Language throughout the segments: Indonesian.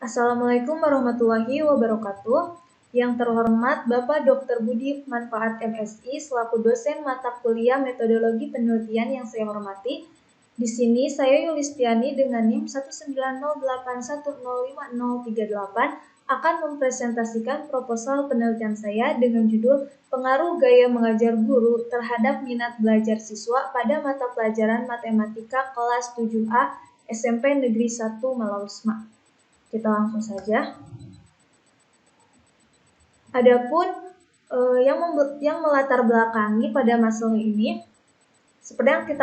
Assalamualaikum warahmatullahi wabarakatuh. Yang terhormat Bapak Dr. Budi Manfaat MSI selaku dosen mata kuliah metodologi penelitian yang saya hormati. Di sini saya Yulistiani dengan NIM 19081050038 akan mempresentasikan proposal penelitian saya dengan judul Pengaruh Gaya Mengajar Guru terhadap Minat Belajar Siswa pada Mata Pelajaran Matematika Kelas 7A SMP Negeri 1 Malausma. Kita langsung saja. Adapun yang melatar belakangi pada masalah ini, seperti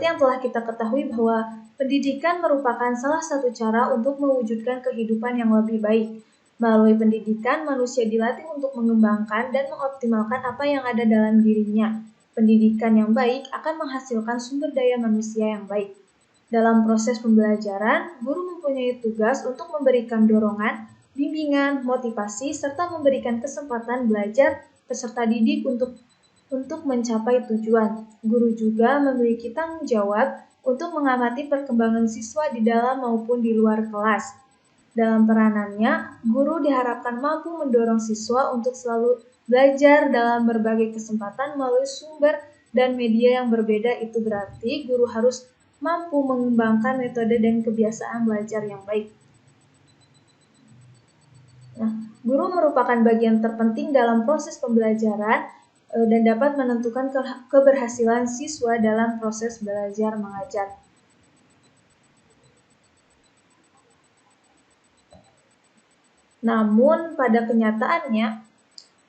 yang telah kita ketahui bahwa pendidikan merupakan salah satu cara untuk mewujudkan kehidupan yang lebih baik. Melalui pendidikan, manusia dilatih untuk mengembangkan dan mengoptimalkan apa yang ada dalam dirinya. Pendidikan yang baik akan menghasilkan sumber daya manusia yang baik. Dalam proses pembelajaran, guru mempunyai tugas untuk memberikan dorongan, bimbingan, motivasi, serta memberikan kesempatan belajar peserta didik untuk mencapai tujuan. Guru juga memiliki tanggung jawab untuk mengamati perkembangan siswa di dalam maupun di luar kelas. Dalam peranannya, guru diharapkan mampu mendorong siswa untuk selalu belajar dalam berbagai kesempatan melalui sumber dan media yang berbeda. Itu berarti guru harus mampu mengembangkan metode dan kebiasaan belajar yang baik. Guru merupakan bagian terpenting dalam proses pembelajaran dan dapat menentukan keberhasilan siswa dalam proses belajar mengajar. Namun, pada kenyataannya,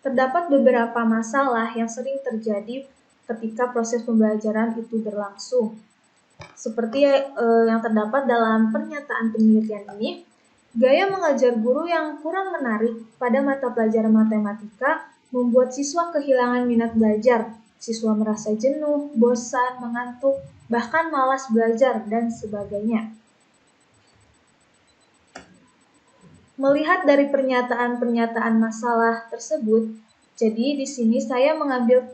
terdapat beberapa masalah yang sering terjadi ketika proses pembelajaran itu berlangsung. Seperti yang terdapat dalam pernyataan penelitian ini, gaya mengajar guru yang kurang menarik pada mata pelajaran matematika membuat siswa kehilangan minat belajar. Siswa merasa jenuh, bosan, mengantuk, bahkan malas belajar, dan sebagainya. Melihat dari pernyataan-pernyataan masalah tersebut, jadi di sini saya mengambil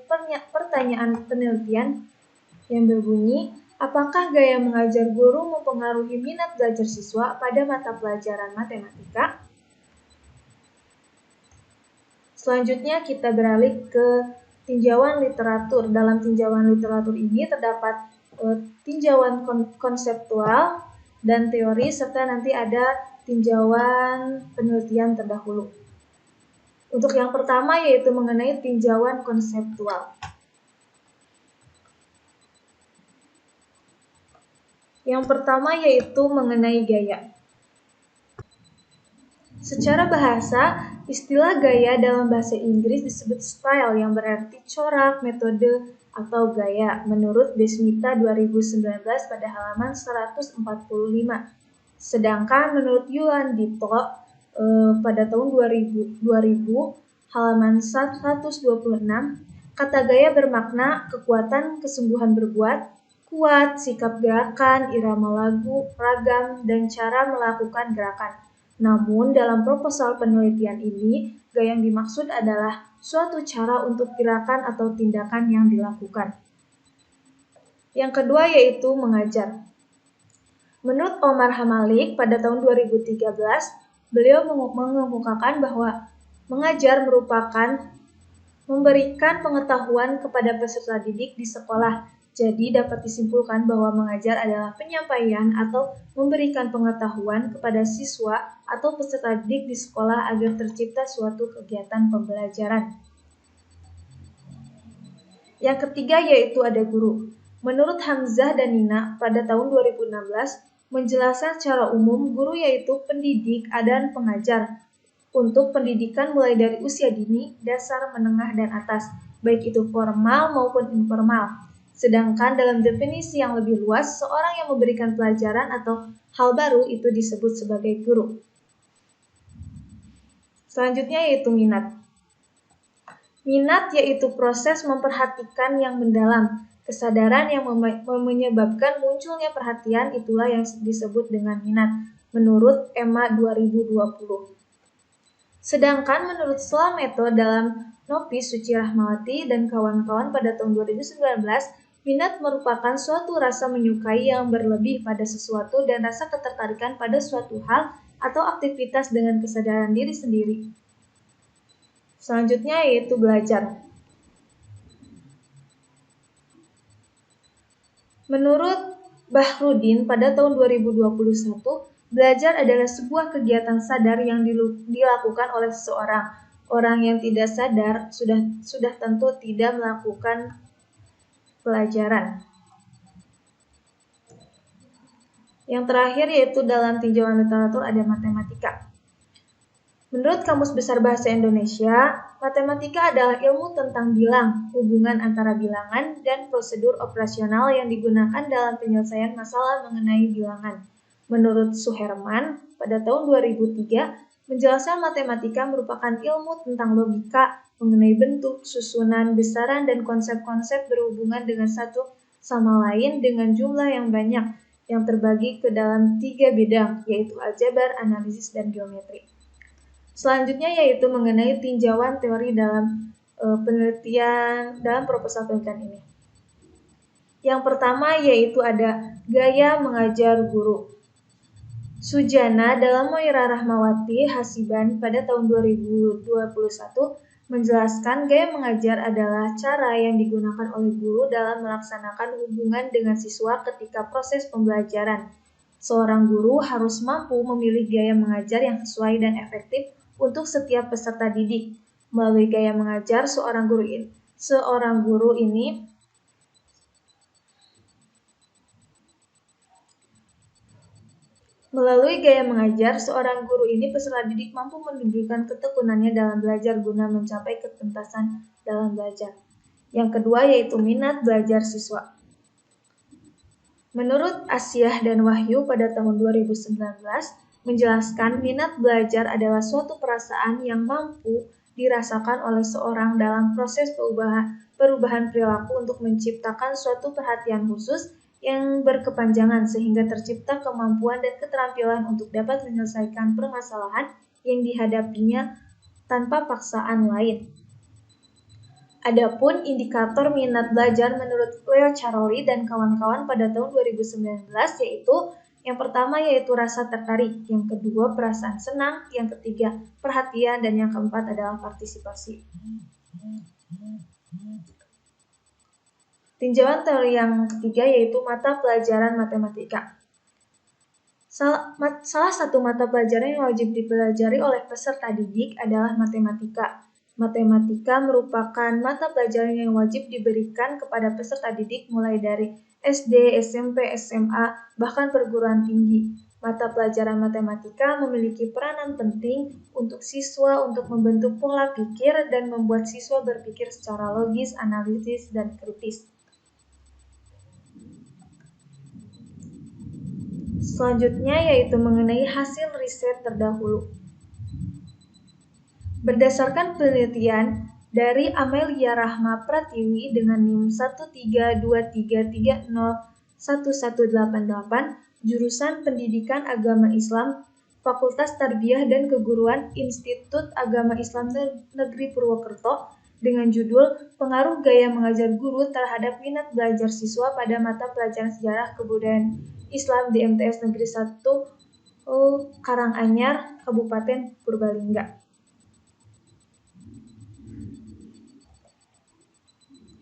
pertanyaan penelitian yang berbunyi, apakah gaya mengajar guru mempengaruhi minat belajar siswa pada mata pelajaran matematika? Selanjutnya kita beralih ke tinjauan literatur. Dalam tinjauan literatur ini terdapat tinjauan konseptual dan teori, serta nanti ada tinjauan penelitian terdahulu. Untuk yang pertama yaitu mengenai tinjauan konseptual. Yang pertama yaitu mengenai gaya. Secara bahasa, istilah gaya dalam bahasa Inggris disebut style yang berarti corak, metode, atau gaya menurut Desmita 2019 pada halaman 145. Sedangkan menurut Yuan Dito pada tahun 2000 halaman 126, kata gaya bermakna kekuatan, kesungguhan berbuat, kuat, sikap gerakan, irama lagu, ragam, dan cara melakukan gerakan. Namun, dalam proposal penelitian ini, gaya yang dimaksud adalah suatu cara untuk gerakan atau tindakan yang dilakukan. Yang kedua yaitu mengajar. Menurut Omar Hamalik pada tahun 2013, beliau mengemukakan bahwa mengajar merupakan memberikan pengetahuan kepada peserta didik di sekolah. Jadi dapat disimpulkan bahwa mengajar adalah penyampaian atau memberikan pengetahuan kepada siswa atau peserta didik di sekolah agar tercipta suatu kegiatan pembelajaran. Yang ketiga yaitu ada guru. Menurut Hamzah dan Nina pada tahun 2016, menjelaskan secara umum guru yaitu pendidik dan pengajar untuk pendidikan mulai dari usia dini, dasar, menengah, dan atas, baik itu formal maupun informal. Sedangkan dalam definisi yang lebih luas, seorang yang memberikan pelajaran atau hal baru itu disebut sebagai guru. Selanjutnya yaitu minat. Minat yaitu proses memperhatikan yang mendalam. Kesadaran yang menyebabkan munculnya perhatian itulah yang disebut dengan minat, menurut Emma 2020. Sedangkan menurut Slameto dalam Nopis Suci Rahmawati dan kawan-kawan pada tahun 2019, minat merupakan suatu rasa menyukai yang berlebih pada sesuatu dan rasa ketertarikan pada suatu hal atau aktivitas dengan kesadaran diri sendiri. Selanjutnya yaitu belajar. Menurut Bahrudin pada tahun 2021, belajar adalah sebuah kegiatan sadar yang dilakukan oleh seseorang. Orang yang tidak sadar sudah tentu tidak melakukan pelajaran. Yang terakhir yaitu dalam tinjauan literatur ada matematika. Menurut Kamus Besar Bahasa Indonesia, matematika adalah ilmu tentang bilang, hubungan antara bilangan, dan prosedur operasional yang digunakan dalam penyelesaian masalah mengenai bilangan. Menurut Suherman, pada tahun 2003, menjelaskan matematika merupakan ilmu tentang logika, mengenai bentuk, susunan, besaran, dan konsep-konsep berhubungan dengan satu sama lain dengan jumlah yang banyak, yang terbagi ke dalam 3 bidang, yaitu aljabar, analisis, dan geometri. Selanjutnya yaitu mengenai tinjauan teori dalam proposal penelitian ini. Yang pertama yaitu ada gaya mengajar guru. Sujana dalam Moira Rahmawati Hasiban pada tahun 2021 menjelaskan gaya mengajar adalah cara yang digunakan oleh guru dalam melaksanakan hubungan dengan siswa ketika proses pembelajaran. Seorang guru harus mampu memilih gaya mengajar yang sesuai dan efektif untuk setiap peserta didik. Melalui gaya mengajar seorang guru ini peserta didik mampu menunjukkan ketekunannya dalam belajar guna mencapai ketuntasan dalam belajar. Yang kedua yaitu minat belajar siswa. Menurut Asyah dan Wahyu pada tahun 2019, menjelaskan minat belajar adalah suatu perasaan yang mampu dirasakan oleh seorang dalam proses perubahan perilaku untuk menciptakan suatu perhatian khusus yang berkepanjangan sehingga tercipta kemampuan dan keterampilan untuk dapat menyelesaikan permasalahan yang dihadapinya tanpa paksaan lain. Adapun indikator minat belajar menurut Leo Caroli dan kawan-kawan pada tahun 2019 yaitu yang pertama yaitu rasa tertarik, yang kedua perasaan senang, yang ketiga perhatian, dan yang keempat adalah partisipasi. Tinjauan teori yang ketiga yaitu mata pelajaran matematika. Salah satu mata pelajaran yang wajib dipelajari oleh peserta didik adalah matematika. Matematika merupakan mata pelajaran yang wajib diberikan kepada peserta didik mulai dari SD, SMP, SMA, bahkan perguruan tinggi. Mata pelajaran matematika memiliki peranan penting untuk siswa untuk membentuk pola pikir dan membuat siswa berpikir secara logis, analitis, dan kritis. Selanjutnya yaitu mengenai hasil riset terdahulu. Berdasarkan penelitian dari Amelia Rahma Pratiwi dengan NIM 13233011188, jurusan Pendidikan Agama Islam, Fakultas Tarbiyah dan Keguruan Institut Agama Islam Negeri Purwokerto dengan judul Pengaruh Gaya Mengajar Guru Terhadap Minat Belajar Siswa pada Mata Pelajaran Sejarah Kebudayaan Islam di MTS Negeri 1 Karanganyar, Kabupaten Purbalingga.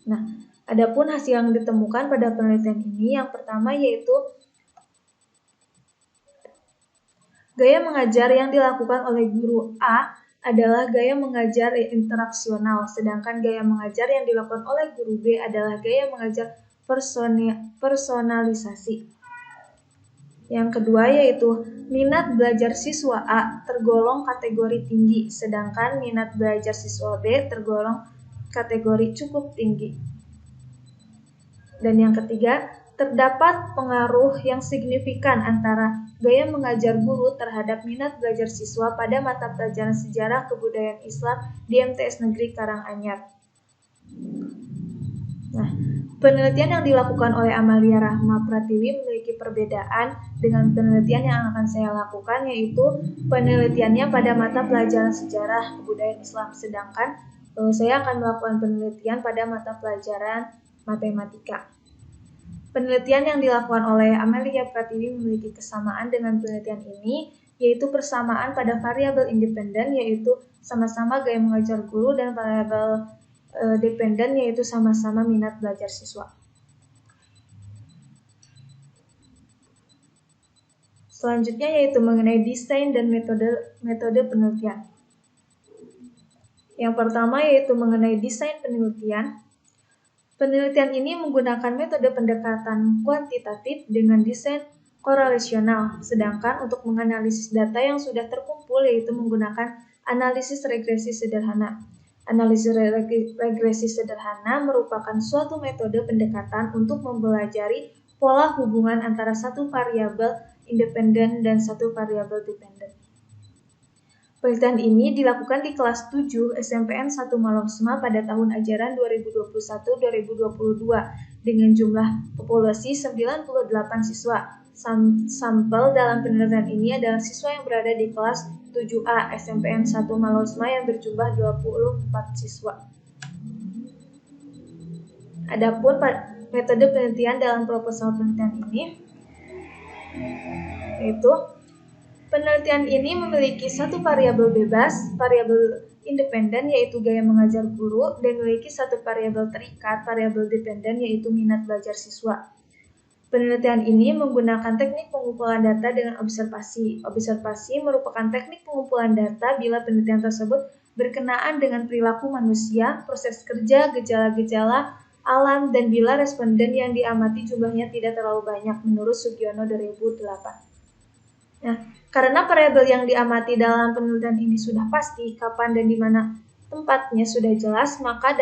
Nah, adapun hasil yang ditemukan pada penelitian ini yang pertama yaitu gaya mengajar yang dilakukan oleh guru A adalah gaya mengajar interaksional, sedangkan gaya mengajar yang dilakukan oleh guru B adalah gaya mengajar personalisasi. Yang kedua yaitu minat belajar siswa A tergolong kategori tinggi, sedangkan minat belajar siswa B tergolong kategori cukup tinggi. Dan yang ketiga, terdapat pengaruh yang signifikan antara gaya mengajar guru terhadap minat belajar siswa pada mata pelajaran sejarah kebudayaan Islam di MTS Negeri Karanganyar. Nah, penelitian yang dilakukan oleh Amelia Rahma Pratiwi memiliki perbedaan dengan penelitian yang akan saya lakukan, yaitu penelitiannya pada mata pelajaran sejarah kebudayaan Islam, sedangkan saya akan melakukan penelitian pada mata pelajaran matematika. Penelitian yang dilakukan oleh Amelia Pratiwi memiliki kesamaan dengan penelitian ini, yaitu persamaan pada variabel independen, yaitu sama-sama gaya mengajar guru, dan variabel dependen, yaitu sama-sama minat belajar siswa. Selanjutnya yaitu mengenai desain dan metode penelitian. Yang pertama yaitu mengenai desain penelitian. Penelitian ini menggunakan metode pendekatan kuantitatif dengan desain korelasional, sedangkan untuk menganalisis data yang sudah terkumpul yaitu menggunakan analisis regresi sederhana. Analisis regresi sederhana merupakan suatu metode pendekatan untuk mempelajari pola hubungan antara satu variabel independen dan satu variabel dependen. Penelitian ini dilakukan di kelas 7 SMPN 1 Malosma pada tahun ajaran 2021-2022 dengan jumlah populasi 98 siswa. Sampel dalam penelitian ini adalah siswa yang berada di kelas 7A SMPN 1 Malosma yang berjumlah 24 siswa. Adapun metode penelitian dalam proposal penelitian ini yaitu penelitian ini memiliki satu variabel bebas, variabel independen yaitu gaya mengajar guru, dan memiliki satu variabel terikat, variabel dependen yaitu minat belajar siswa. Penelitian ini menggunakan teknik pengumpulan data dengan observasi. Observasi merupakan teknik pengumpulan data bila penelitian tersebut berkenaan dengan perilaku manusia, proses kerja, gejala-gejala alam, dan bila responden yang diamati jumlahnya tidak terlalu banyak menurut Sugiono 2008. Nah, karena variabel yang diamati dalam penelitian ini sudah pasti, kapan dan di mana tempatnya sudah jelas, maka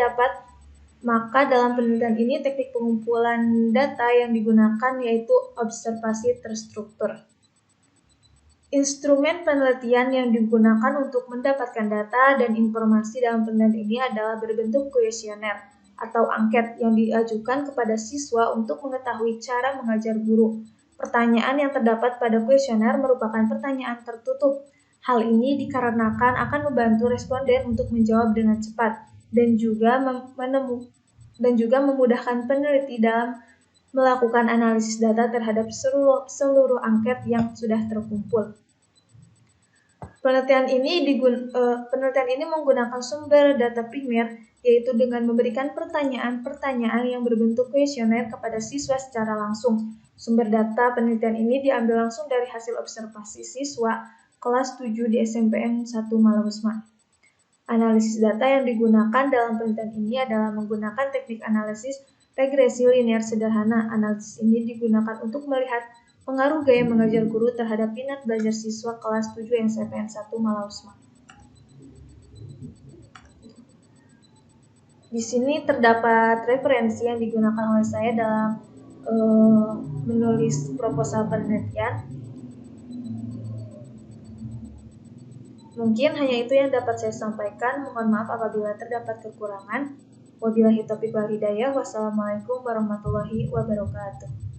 dalam penelitian ini teknik pengumpulan data yang digunakan yaitu observasi terstruktur. Instrumen penelitian yang digunakan untuk mendapatkan data dan informasi dalam penelitian ini adalah berbentuk kuesioner atau angket yang diajukan kepada siswa untuk mengetahui cara mengajar guru. Pertanyaan yang terdapat pada kuesioner merupakan pertanyaan tertutup. Hal ini dikarenakan akan membantu responden untuk menjawab dengan cepat dan juga memudahkan peneliti dalam melakukan analisis data terhadap seluruh angket yang sudah terkumpul. Penelitian ini menggunakan sumber data primer, yaitu dengan memberikan pertanyaan-pertanyaan yang berbentuk kuesioner kepada siswa secara langsung. Sumber data penelitian ini diambil langsung dari hasil observasi siswa kelas 7 di SMPN 1 Malosma. Analisis data yang digunakan dalam penelitian ini adalah menggunakan teknik analisis regresi linear sederhana. Analisis ini digunakan untuk melihat pengaruh gaya mengajar guru terhadap minat belajar siswa kelas 7 SMPN 1 Malosma. Di sini terdapat referensi yang digunakan oleh saya dalam menulis proposal penelitian. Mungkin hanya itu yang dapat saya sampaikan. Mohon maaf apabila terdapat kekurangan. Wabillahi taufiq wal hidayah. Wassalamualaikum warahmatullahi wabarakatuh.